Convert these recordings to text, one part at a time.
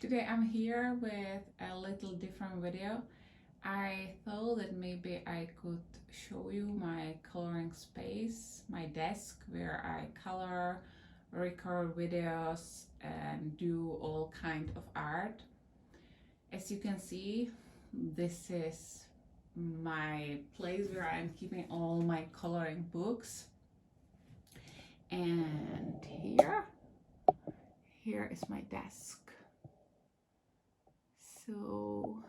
Today I'm here with a little different video. I thought that maybe I could show you my coloring space, my desk where I color, record videos and do all kind of art. As you can see, this is my place where I'm keeping all my coloring books. And here is my desk. So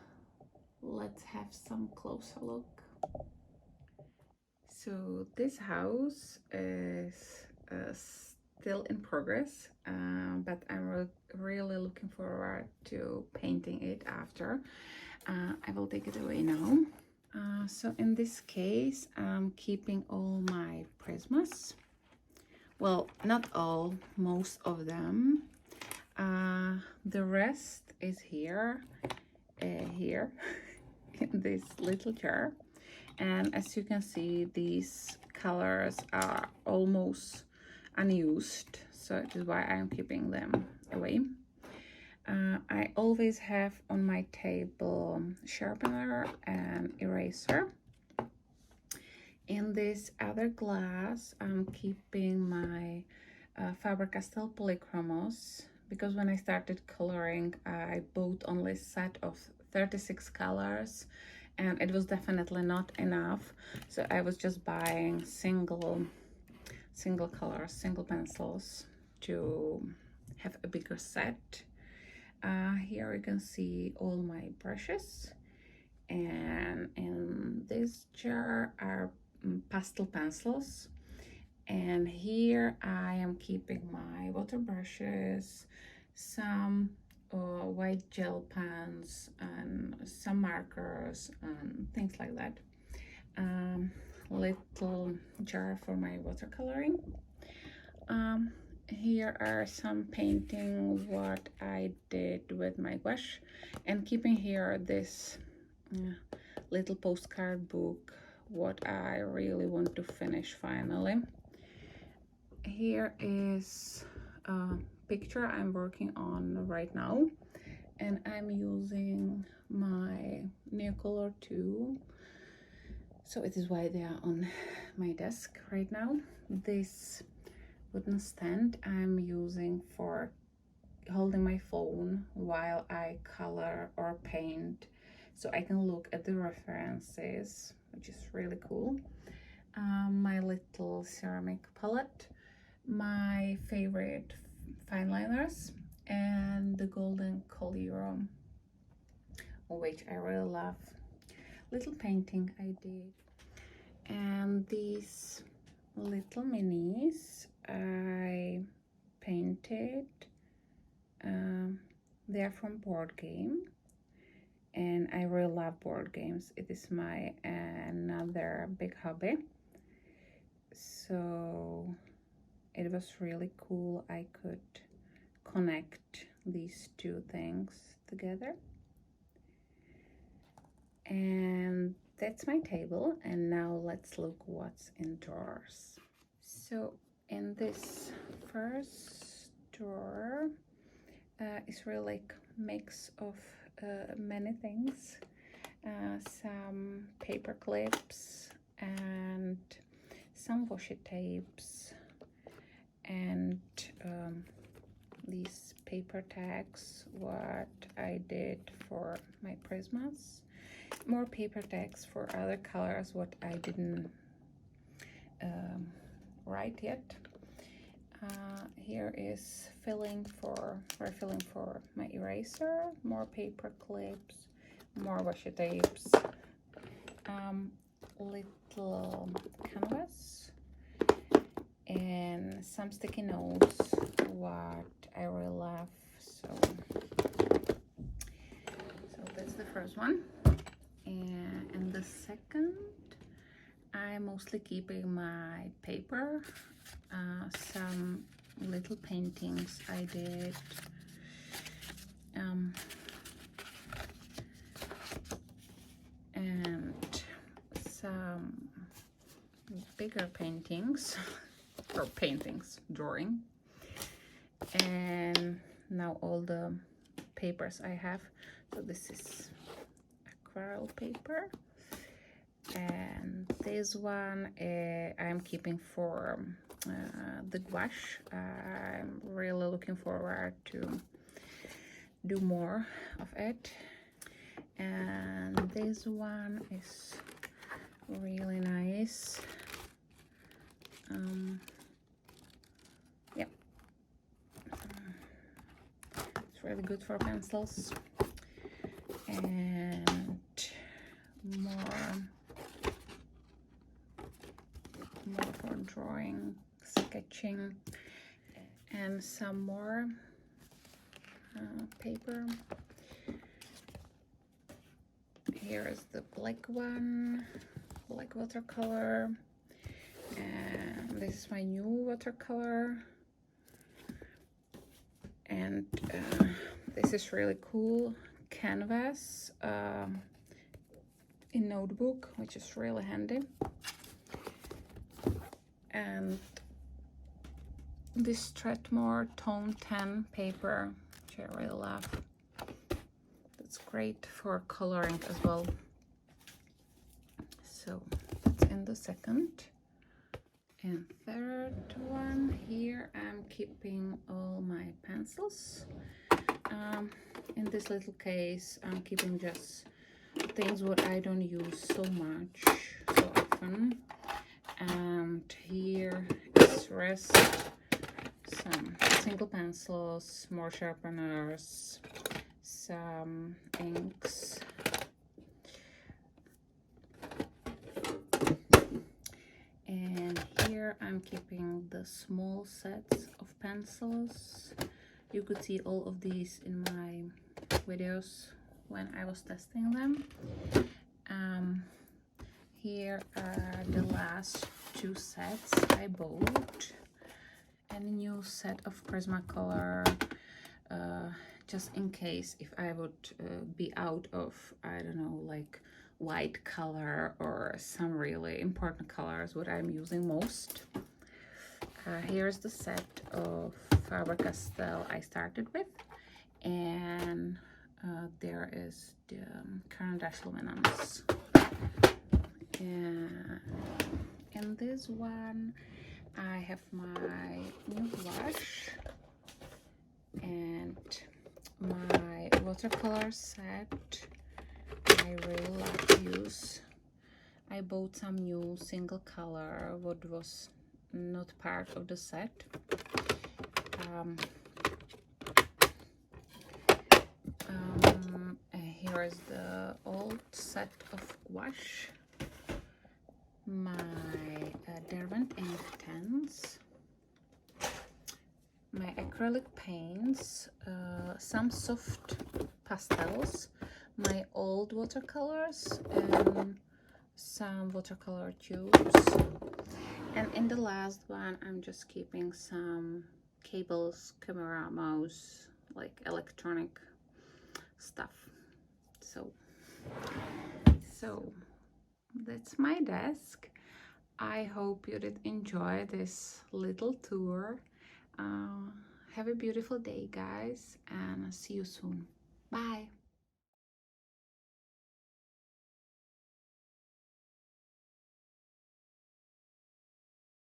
let's have some closer look. So this house is still in progress, but I'm really looking forward to painting it after. I will take it away now. So in this case, I'm keeping all my prismas. Well, not all, most of them. The rest is here in this little jar, and as you can see, these colors are almost unused, so it is why I'm keeping them away. I always have on my table sharpener and eraser. In this other glass, I'm keeping my Faber-Castell polychromos, because when I started coloring, I bought only a set of 36 colors, and it was definitely not enough. So I was just buying single colors, single pencils to have a bigger set. Here you can see all my brushes, and in this jar are pastel pencils. And here I am keeping my water brushes, some white gel pens, and some markers and things like that. Little jar for my watercoloring. Here are some painting what I did with my gouache, and keeping here this little postcard book what I really want to finish finally. Here is a picture I'm working on right now, and I'm using my Neocolor 2, so it is why they are on my desk right now. This wooden stand I'm using for holding my phone while I color or paint, so I can look at the references, which is really cool. My little ceramic palette, my favorite fine liners, and the golden collier, which I really love. Little painting I did, and these little minis I painted. They are from board game, and I really love board games. It is my another big hobby, so it was really cool I could connect these two things together. And that's my table, and now let's look what's in drawers. So in this first drawer is really like mix of many things, some paper clips and some washi tapes, and these paper tags what I did for my prismas, more paper tags for other colors what I didn't write yet. Here is refilling for my eraser, more paper clips, more washi tapes, little canvas, and some sticky notes what I really love. So that's the first one. And the second, I'm mostly keeping my paper, some little paintings I did, and some bigger paintings or paintings, drawing, and now all the papers I have. So this is aquarelle paper, and this one I'm keeping for the gouache. I'm really looking forward to do more of it. And this one is really nice. Yeah, it's really good for pencils and more for drawing, sketching, and some more paper. Here is the black one, black watercolor, and this is my new watercolor. And this is really cool canvas in notebook, which is really handy. And this Strathmore Tone 10 paper, which I really love. It's great for coloring as well. So that's in the second. And third one, here I'm keeping all my pencils. In this little case, I'm keeping just things what I don't use so often. And here is rest, some single pencils, more sharpeners, some inks, and here I'm keeping the small sets of pencils. You could see all of these in my videos when I was testing them. Here are the last two sets I bought, and a new set of Prismacolor, just in case if I would be out of, I don't know, like white color or some really important colors what I'm using most. Here's the set of Faber-Castell I started with, and there is the Caran-d'Ache Luminance. And in this one I have my new blush and my watercolor set I really love to use. I bought some new single color what was not part of the set. Here is the old set of gouache, my Derwent ink pens, my acrylic paints, some soft pastels, my old watercolors, and some watercolor tubes. And in the last one I'm just keeping some cables, camera, mouse, like electronic stuff. So that's my desk. I hope you did enjoy this little tour. Have a beautiful day, guys, and see you soon. Bye.